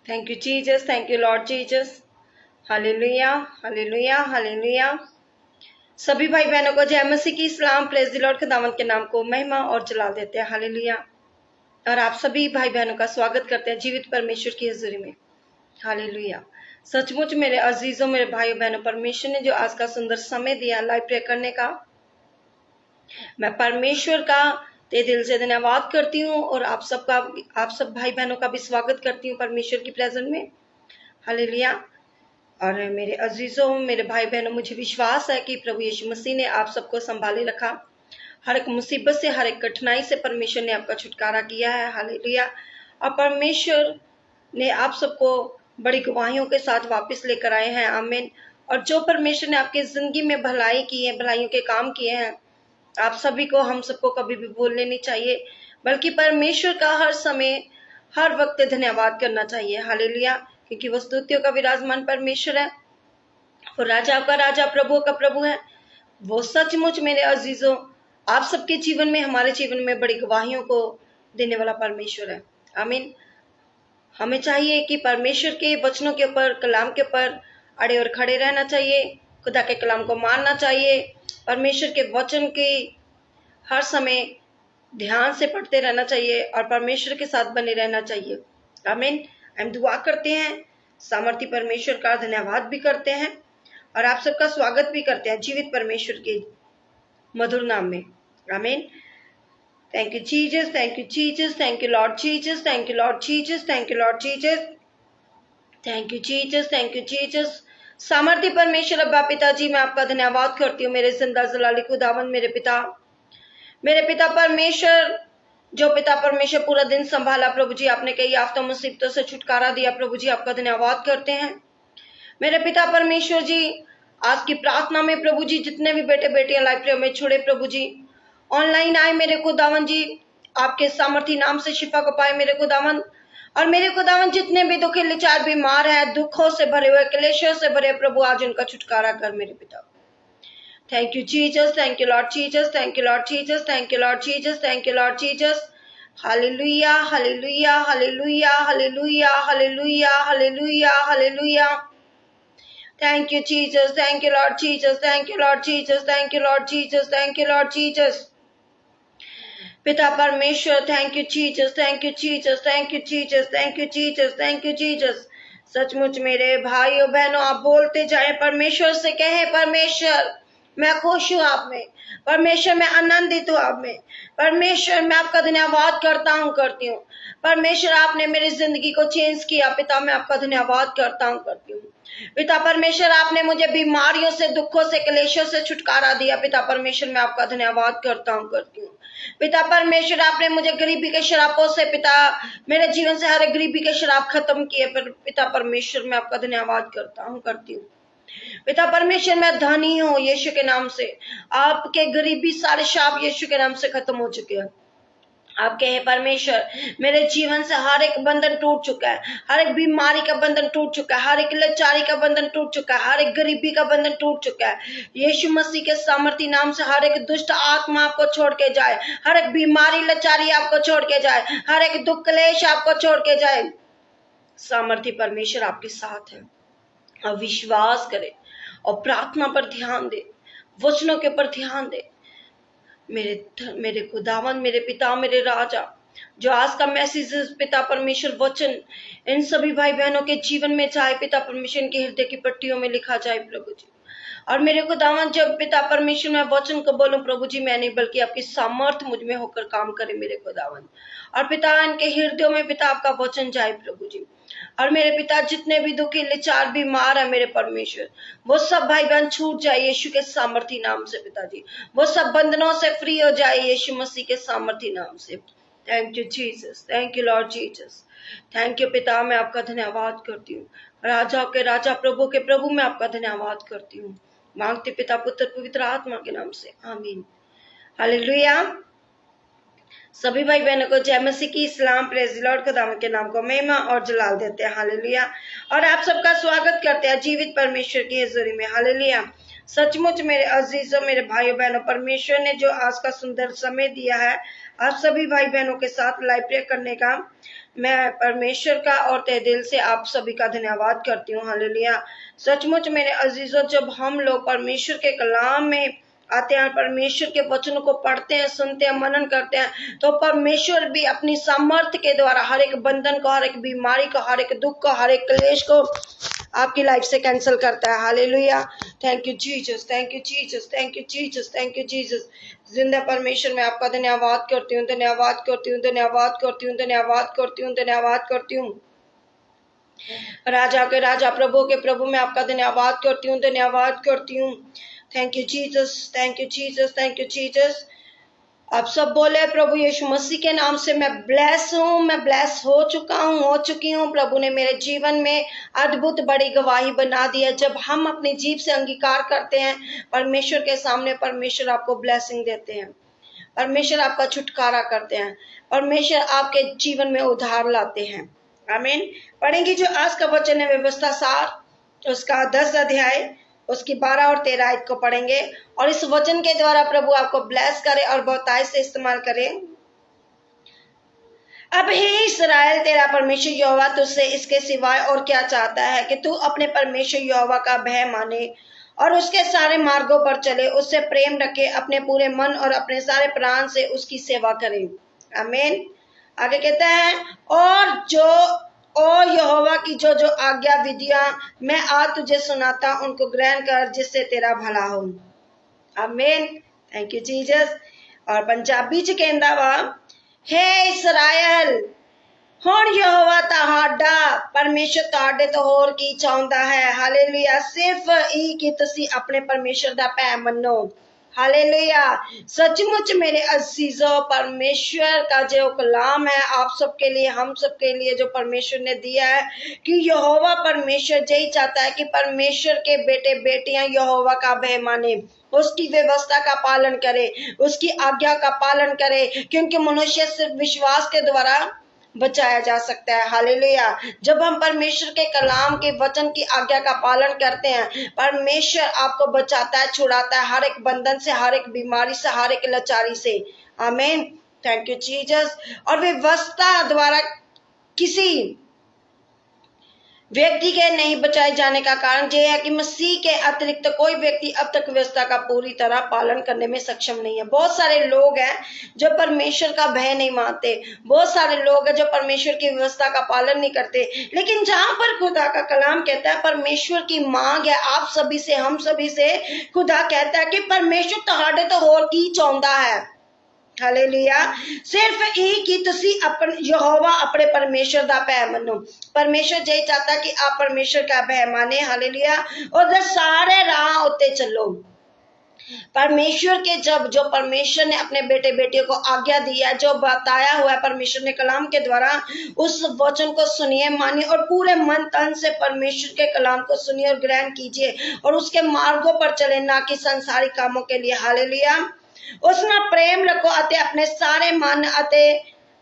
Thank you Jesus, thank you Lord Jesus. Hallelujah, hallelujah, hallelujah. सभी भाई बहनों को जय मसीह की सलाम। Praise the Lord. खुदावंद के नाम को महिमा और जलाल देते हैं। हालेलुया। और आप सभी भाई बहनों का स्वागत करते हैं जीवित परमेश्वर की हजूरी में। हालेलुया। सचमुच मेरे अजीजों, मेरे भाई बहनों, परमेश्वर ने जो आज का सुंदर समय दिया लाइव प्रे करने का, मैं परमेश्वर का ते दिल से धन्यवाद करती हूँ और आप सब भाई बहनों का भी स्वागत करती हूँ परमेश्वर की प्रेजेंस में। हालेलुया। और मेरे अजीजों, मेरे भाई बहनों, मुझे विश्वास है कि प्रभु यीशु मसीह ने आप सबको संभाले रखा। हर एक मुसीबत से, हर एक कठिनाई से परमेश्वर ने आपका छुटकारा किया है। हालेलुया। और परमेश्वर ने आप सबको बड़ी गवाहियों के साथ वापस लेकर आए हैं। आमीन। और जो परमेश्वर ने आपकी जिंदगी में भलाई की है, भलाइयों के काम किए हैं, आप सभी को, हम सबको कभी भी भूलने नहीं चाहिए, बल्कि परमेश्वर का हर समय, हर वक्त धन्यवाद करना चाहिए। हालेलुया। क्योंकि वो स्तुतियों का विराजमान परमेश्वर है, वो राजा का राजा, प्रभु का प्रभु है। वो सचमुच मेरे अजीजों, आप सबके जीवन में, हमारे जीवन में बड़ी गवाहियों को देने वाला परमेश्वर है। आमीन। हमें चाहिए कि परमेश्वर के वचनों के ऊपर, कलाम के ऊपर अड़े और खड़े रहना चाहिए। खुदा के कलाम को मानना चाहिए। परमेश्वर के वचन की हर समय ध्यान से पढ़ते रहना चाहिए और परमेश्वर के साथ बने रहना चाहिए। आमीन। हम दुआ करते हैं, सामर्थी परमेश्वर का धन्यवाद भी करते हैं और आप सबका स्वागत भी करते हैं जीवित परमेश्वर के मधुर नाम में। आमीन। Thank you Jesus, thank you Jesus, thank you Lord Jesus, thank you Lord Jesus, thank you Lord Jesus, thank you Jesus, thank you Jesus. सामर्थी परमेश्वर अब्बा पिताजी, मैं आपका धन्यवाद करती हूँ मेरे जिंदा जलाली खुदावंद, मेरे पिता परमेश्वर, जो पिता परमेश्वर पूरा दिन संभाला प्रभु जी, आपने कई आफतों मुसीबतों से छुटकारा दिया प्रभु जी, आपका धन्यवाद करते हैं मेरे पिता परमेश्वर जी। आज की प्रार्थना में प्रभु जी, जितने भी बेटे बेटियां लाइव प्रेयर में छुड़े प्रभु जी, ऑनलाइन आए मेरे खुदावन जी, आपके सामर्थी नाम से शिफा को पाए मेरे खुदावन। और मेरे खुदावन, जितने भी दुखी लाचार बीमार है, दुखों से भरे हुए, क्लेशों से भरे प्रभु, आज उनका छुटकारा कर मेरे पिता। Thank you, Jesus. Thank you, Lord Jesus. Thank you, Lord Jesus. Thank you, Lord Jesus. Thank you, Lord Jesus. Hallelujah, hallelujah, hallelujah, hallelujah, hallelujah, hallelujah, hallelujah. Thank you, Jesus. Thank you, Lord Jesus. Thank you, Lord Jesus. Thank you, Lord Jesus. Thank you, Lord Jesus. पिता परमेश्वर, thank you Jesus, thank you Jesus, thank you Jesus, thank you Jesus, thank you Jesus. सचमुच मेरे भाइयों बहनों, आप बोलते जाएं, परमेश्वर से कहें, परमेश्वर मैं खुश हूँ आप में, परमेश्वर मैं आनंदित हूँ आप में, परमेश्वर मैं आपका धन्यवाद करता हूँ, करती हूँ। परमेश्वर आपने मेरी जिंदगी को चेंज किया, पिता मैं आपका धन्यवाद करता हूँ, करती हूँ। पिता परमेश्वर आपने मुझे बीमारियों से, दुखों से, क्लेशों से छुटकारा दिया, पिता परमेश्वर मैं आपका धन्यवाद करता हूँ, करती हूँ। पिता परमेश्वर आपने मुझे गरीबी के शराबों से, पिता मेरे जीवन से हर एक गरीबी के शराब खत्म किए, पर पिता परमेश्वर मैं आपका धन्यवाद करता हूँ, करती हूँ। पिता परमेश्वर मैं धनी हूँ यीशु के नाम से, आपके गरीबी सारे शाप यीशु के नाम से खत्म हो चुके हैं। आप कहे परमेश्वर, मेरे जीवन से हर एक बंधन टूट चुका है, हर एक बीमारी का बंधन टूट चुका है, हर एक लाचारी का बंधन टूट चुका है, हर एक गरीबी का बंधन टूट चुका है। यीशु मसीह के सामर्थी नाम से हर एक दुष्ट आत्मा आपको छोड़ के जाए, हर एक बीमारी लाचारी आपको छोड़ के जाए, हर एक दुख क्लेश आपको छोड़ के जाए। सामर्थी परमेश्वर आपके साथ है। और विश्वास करे और प्रार्थना पर ध्यान दे, वचनों के ऊपर ध्यान दे। मेरे खुदावन, मेरे पिता, मेरे राजा, जो आज का मैसेज पिता परमेश्वर वचन इन सभी भाई बहनों के जीवन में जाए, पिता परमेश्वर के हृदय की पट्टियों में लिखा जाए प्रभु जी। और मेरे खुदावन, जब पिता परमेश्वर मैं वचन को बोलूं प्रभु जी, मैं नहीं बल्कि आपकी सामर्थ मुझ में होकर काम करे मेरे खुदावन। और पिता इनके हृदयों में पिता आपका वचन जाए प्रभु जी। और मेरे पिता, जितने भी दुखी लाचार बीमार है मेरे परमेश्वर, वो सब भाई बहन छूट जाए यीशु के सामर्थी नाम से पिताजी, वो सब बंधनों से फ्री हो जाए यीशु मसीह के सामर्थी नाम से। Thank you Jesus, thank you Lord Jesus, thank you पिता, मैं आपका धन्यवाद करती हूँ। राजा के राजा, प्रभु के प्रभु, मैं आपका धन्यवाद करती हूँ। मांगते पिता, पुत्र, पवित्र आत्मा के नाम से, आमीन। हालेलुया। सभी भाई बहनों को जय मसीह की सलाम। Praise the Lord. खुदा के नाम को महिमा और जलाल देते हैं। हालेलुया। और आप सबका स्वागत करते हैं जीवित परमेश्वर की हजूरी में। हालेलुया। सचमुच मेरे अजीजों, मेरे भाइयों बहनों, परमेश्वर ने जो आज का सुंदर समय दिया है आप सभी भाई बहनों के साथ लाइव प्रेयर करने का, मैं परमेश्वर का और तहे दिल से आप सभी का धन्यवाद करती हूँ। हालेलुया। सचमुच मेरे अजीजों, जब हम लोग परमेश्वर के कलाम में आते हैं, परमेश्वर के वचनों को पढ़ते हैं, सुनते हैं, मनन करते हैं, तो परमेश्वर भी अपनी सामर्थ्य के द्वारा हर एक बंधन को, हर एक बीमारी को, हर एक दुख को, हर एक क्लेश को आपकी लाइफ से कैंसिल करता है। Hallelujah. Thank you Jesus, thank you Jesus, thank you Jesus, thank you Jesus. जिंदा परमेश्वर मैं आपका धन्यवाद करती हूँ, धन्यवाद करती हूँ, धन्यवाद करती हूँ, धन्यवाद करती हूँ, धन्यवाद करती हूँ। राजा के राजा, प्रभु के प्रभु मैं आपका धन्यवाद करती हूँ, धन्यवाद करती हूँ। Thank you Jesus, thank you Jesus, thank you Jesus. आप सब बोले प्रभु यीशु मसीह के नाम से मैं ब्लेस हूँ, मैं ब्लेस हो चुका हूँ, हो चुकी हूँ। प्रभु ने मेरे जीवन में अद्भुत बड़ी गवाही बना दी है। जब हम अपनी जीभ से अंगीकार करते हैं परमेश्वर के सामने, परमेश्वर आपको ब्लेसिंग देते हैं, परमेश्वर आपका छुटकारा करते हैं, परमेश्वर आपके जीवन में उद्धार लाते हैं। आमीन। पढ़ेंगे जो आज का वचन है व्यवस्था सार, उसका 10 अध्याय, उसकी 12 और 13 आयत को पढ़ेंगे और इस वचन के द्वारा प्रभु आपको ब्लेस करे और बहुतायत से इस्तेमाल करे। अब हे इस्राएल, तेरा परमेश्वर यहोवा तुझसे इसके सिवाय और क्या चाहता है कि तू अपने परमेश्वर यहोवा का भय माने और उसके सारे मार्गों पर चले, उससे प्रेम रखे, अपने पूरे मन और अपने सारे प्राण से उसकी सेवा करे। आमीन। आगे कहता है, और यहोवा की जो जो आज्ञा विधियां मैं आज तुझे सुनाता उनको ग्रहण कर, जिससे तेरा भला हो। आमीन। Thank you Jesus. और पंजाबी च कहंदा वा, हे इस्राएल, हुण यहोवा तुहाडा परमेश्वर तुहाडे तो होर की चाहुंदा है। हालेलुया। सिर्फ ई कि तुसी अपने परमेश्वर दा भय मन्नो। हालेलुया। सचमुच मेरे अजीजों, परमेश्वर का जो कलाम है आप सबके लिए, हम सबके लिए जो परमेश्वर ने दिया है कि यहोवा परमेश्वर यही चाहता है कि परमेश्वर के बेटे बेटियां यहोवा का भय माने, उसकी व्यवस्था का पालन करे, उसकी आज्ञा का पालन करे, क्योंकि मनुष्य सिर्फ विश्वास के द्वारा बचाया जा सकता है। हालेलुया। जब हम परमेश्वर के कलाम के वचन की आज्ञा का पालन करते हैं, परमेश्वर आपको बचाता है, छुड़ाता है हर एक बंधन से, हर एक बीमारी से, हर एक लाचारी से। आमीन। Thank you Jesus. और व्यवस्था द्वारा किसी व्यक्ति के नहीं बचाए जाने का कारण यह है कि मसीह के अतिरिक्त कोई व्यक्ति अब तक व्यवस्था का पूरी तरह पालन करने में सक्षम नहीं है। बहुत सारे लोग हैं जो परमेश्वर का भय नहीं मानते, बहुत सारे लोग हैं जो परमेश्वर की व्यवस्था का पालन नहीं करते। लेकिन जहां पर खुदा का कलाम कहता है, परमेश्वर की मांग है आप सभी से, हम सभी से, खुदा कहता है कि परमेश्वर तुहाडे तो होर की चाहुंदा है। हालेलुया। सिर्फ एक ही तुसी अपन यहोवा अपने परमेश्वर दा भय मनो। परमेश्वर यही चाहता कि आप परमेश्वर का भय माने। हालेलुया। और सारे राह उत्ते चलो। परमेश्वर के जो परमेश्वर ने अपने बेटे बेटियों को आज्ञा दी है, जो बताया हुआ है परमेश्वर ने कलाम के द्वारा, उस वचन को सुनिए, मानिए और पूरे मन तन से परमेश्वर के कलाम को सुनिए और ग्रहण कीजिए और उसके मार्गों पर चले, ना कि संसारिक कामों के लिए। हालेलुया। उसमें प्रेम रखो अते अपने सारे मन अते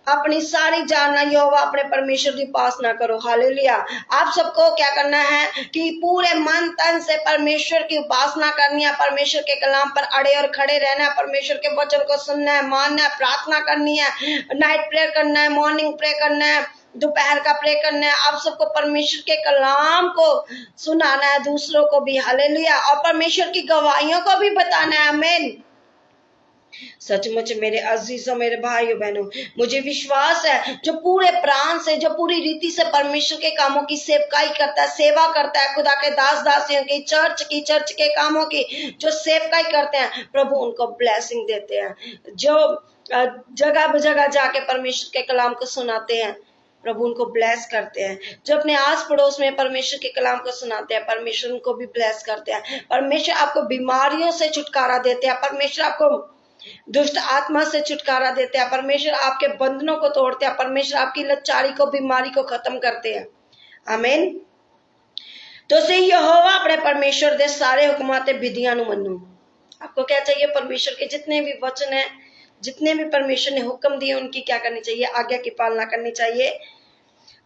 अपनी सारी जानना यहोवा अपने परमेश्वर की उपासना करो। हालेलुया। आप सबको क्या करना है कि पूरे मन तन से परमेश्वर की उपासना करनी है, परमेश्वर के कलाम पर अड़े और खड़े रहना है, परमेश्वर के वचन को सुनना है, मानना है, प्रार्थना करनी है, नाइट प्रेयर करना है, मॉर्निंग प्रेयर करना है, दोपहर का प्रे करना है। आप सबको परमेश्वर के कलाम को सुनाना है दूसरों को भी। हालेलुया। और परमेश्वर की गवाहियों को भी बताना है। आमीन। सचमुच मेरे अजीजों, मेरे भाइयों बहनों, मुझे विश्वास है जो पूरे प्राण से, जो पूरी रीति से परमेश्वर के कामों की सेवकाई करता है, सेवा करता है, खुदा के दास दासियों की, चर्च के कामों की जो सेवकाई करते हैं, प्रभु उनको ब्लेसिंग देते हैं। जो जगह जगह जाके परमेश्वर के कलाम को सुनाते हैं, प्रभु उनको ब्लेस करते हैं। जो अपने आस पड़ोस में परमेश्वर के कलाम को सुनाते हैं, परमेश्वर उनको भी ब्लेस करते हैं। परमेश्वर आपको बीमारियों से छुटकारा देते हैं, परमेश्वर आपको दुष्ट आत्मा से छुटकारा देते हैं, परमेश्वर आपके बंधनों को तोड़ते हैं, परमेश्वर आपकी लाचारी को, बीमारी को खत्म करते हैं। आमीन। तो से यहोवा अपने परमेश्वर दे सारे हुक्मां ते विधियां नु मन्नो। आपको क्या चाहिए? परमेश्वर के जितने भी वचन है, जितने भी परमेश्वर ने हुक्म दिए, उनकी क्या करनी चाहिए? आज्ञा की पालना करनी चाहिए,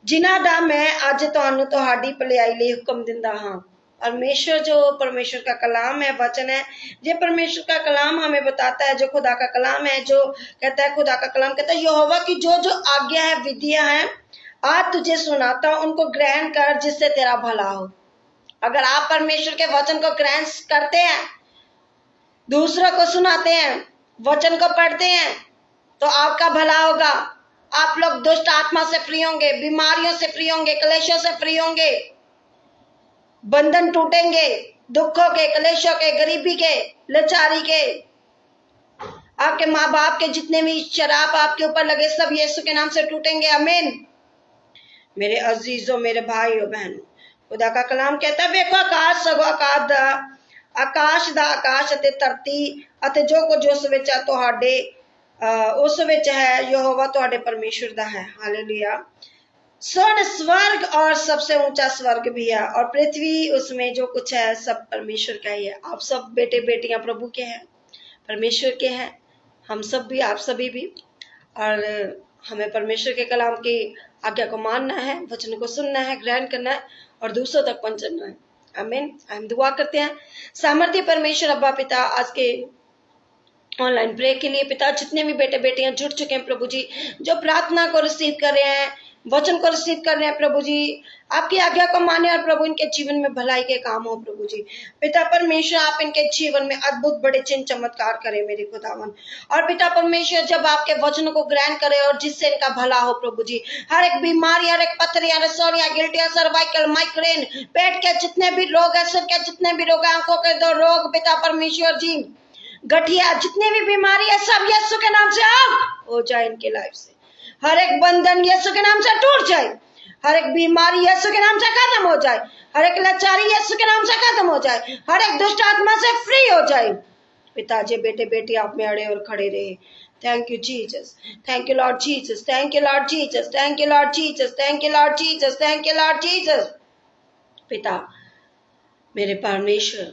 जिन्हां दा मैं अज तुहानू तुहाडी भलाई लई हुक्म दिंदा हां। परमेश्वर जो परमेश्वर का कलाम है, वचन है, ये परमेश्वर का कलाम हमें बताता है, जो खुदा का कलाम है, जो कहता है, खुदा का कलाम कहता है यहोवा की जो जो आज्ञा है, विधियां हैं, आज तुझे सुनाता हूं, उनको ग्रहण कर जिससे तेरा भला हो। अगर आप परमेश्वर के वचन को ग्रहण करते हैं, दूसरों को सुनाते हैं, वचन को पढ़ते हैं, तो आपका भला होगा। आप लोग दुष्ट आत्मा से फ्री होंगे, बीमारियों से फ्री होंगे, क्लेशों से फ्री होंगे, बंधन टूटेंगे, दुखों के, क्लेशों के, गरीबी के, लाचारी के, आपके माँ बाप के जितने भी शराब आपके ऊपर लगे सब यीशु के नाम से टूटेंगे। आमीन। मेरे अजीजों, मेरे भाइयों बहनों, खुदा का कलाम कहता है देखो आकाश सगो आकाश दा आकाश अते धरती अते जो कुछ उस विच है तुहाडे उस विच है, यहोवा तुहाडे परमेश्वर दा है। हालेलुया। स्वर्ग और सबसे ऊंचा स्वर्ग भी है, और पृथ्वी उसमें जो कुछ है सब परमेश्वर का ही है। आप सब बेटे बेटियां प्रभु के हैं, परमेश्वर के हैं, हम सब भी, आप सभी भी। और हमें परमेश्वर के कलाम की आज्ञा को मानना है, वचन को सुनना है, ग्रहण करना है और दूसरों तक पहुंचाना है। आमीन। हम दुआ करते हैं। सामर्थ्य परमेश्वर अब्बा पिता, आज के ऑनलाइन प्रे के लिए पिता, जितने भी बेटे बेटियां जुड़ चुके हैं प्रभु जी, जो प्रार्थना को रिसीव कर रहे हैं, वचन को रिसीव कर रहे हैं प्रभु जी, आपकी आज्ञा को माने और प्रभु इनके जीवन में भलाई के काम हो प्रभु जी। पिता परमेश्वर, आप इनके जीवन में अद्भुत बड़े चिन्ह चमत्कार करें मेरे खुदावन। और पिता परमेश्वर, जब आपके वचनों को ग्रहण करें और जिससे इनका भला हो प्रभु जी, हर एक बीमारी, हर एक पथरिया, रसोरिया, गिल्टिया, सर्वाइकल, माइग्रेन, पेट के जितने भी रोग है, सिर के जितने भी रोग है, आंखों के दो रोग, पिता परमेश्वर जी, गठिया, जितनी भी बीमारी है सब यीशु के नाम से आउट हो जाए इनके लाइफ से। हर एक बंधन यीशु के नाम से टूट जाए, हर एक बीमारी यीशु के नाम से खत्म हो जाए, हर एक लाचारी यीशु के नाम से खत्म हो जाए, हर एक दुष्ट आत्मा से फ्री हो जाए। पिताजी, बेटे बेटी आप में अड़े और खड़े रहे। Thank you Jesus, thank you Lord Jesus, thank you Lord Jesus, thank you Lord Jesus, thank you Lord Jesus, thank you Lord Jesus. पिता मेरे परमेश्वर,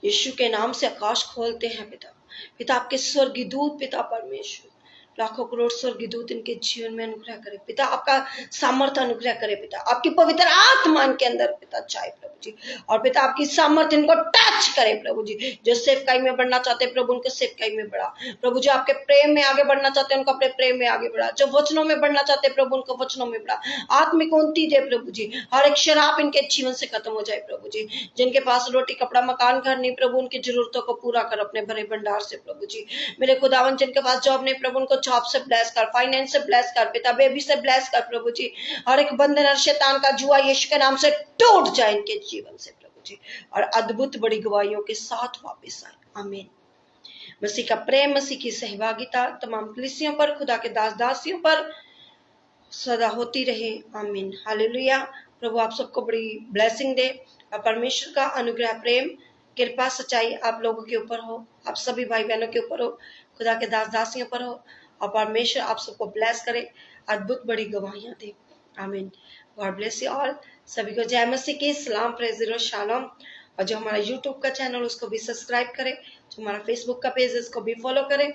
यीशु के नाम से आकाश खोलते हैं पिता। पिता आपके स्वर्गीय दूत, पिता परमेश्वर, लाखों करोड़ स्वर्गीय दूत इनके जीवन में अनुग्रह करे पिता, आपका सामर्थ्य अनुग्रह करे पिता, आपकी पवित्र आत्मा इनके अंदर पिता चाहे प्रभु जी, और पिता आपकी सामर्थ्य इनको टच करे प्रभु जी। जो सेवकाई में बढ़ना चाहते हैं प्रभु, उनको सेवकाई में बढ़ा प्रभु जी, आपके प्रेम में आगे बढ़ना चाहते हैं उनको अपने प्रेम में आगे बढ़ा, जो वचनों में बढ़ना चाहते हैं प्रभु उनको वचनों में बढ़ा, आत्मिक उन्नति दे प्रभु जी। हर एक शराब इनके जीवन से खत्म हो जाए प्रभु जी। जिनके पास रोटी कपड़ा मकान घर नहीं प्रभु, उनकी जरूरतों को पूरा कर अपने भरे भंडार से प्रभु जी। मेरे खुदावन, जिनके पास जॉब नहीं प्रभु, उनको जॉब से ब्लेस कर, फाइनेंस से ब्लेस कर पिता, बेबी से ब्लेस कर प्रभु जी। हर एक बंधन और शैतान का जुआ यीशु के नाम से टूट जाए इनके जीवन से प्रभु जी, और अद्भुत बड़ी गवाहियों के साथ वापस आए। आमीन। मसीह का प्रेम, मसीह की सहभागिता तमाम कलीसियों पर, खुदा के दास दासियों पर सदा होती रहे। आमीन। हालेलुया। प्रभु आप सबको बड़ी ब्लेसिंग दे, और परमेश्वर का अनुग्रह, प्रेम, कृपा, सच्चाई आप लोगों के ऊपर हो, आप सभी भाई बहनों के ऊपर हो, खुदा के दास दासियों पर हो, और परमेश्वर आप सबको ब्लेस करे, अद्भुत बड़ी गवाहियां दे। आमीन। God bless you all. सभी को जय मसीह की सलाम, प्रेज द लॉर्ड, शालोम। और जो हमारा यूट्यूब का चैनल उसको भी सब्सक्राइब करें, जो हमारा फेसबुक का पेज है उसको भी फॉलो करें,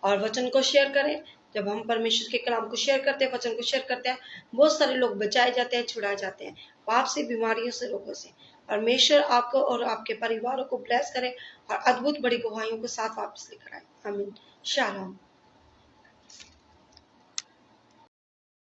और वचन को शेयर करें। जब हम परमेश्वर के कलाम को शेयर करते हैं, वचन को शेयर करते हैं, बहुत सारे लोग बचाए जाते हैं, छुड़ाए जाते हैं पाप से, बीमारियों से, रोगों से। परमेश्वर आपको और आपके परिवारों को ब्लेस करे और अद्भुत बड़ी गवाहियों को साथ वापस लेकर आए। आमीन। शालोम।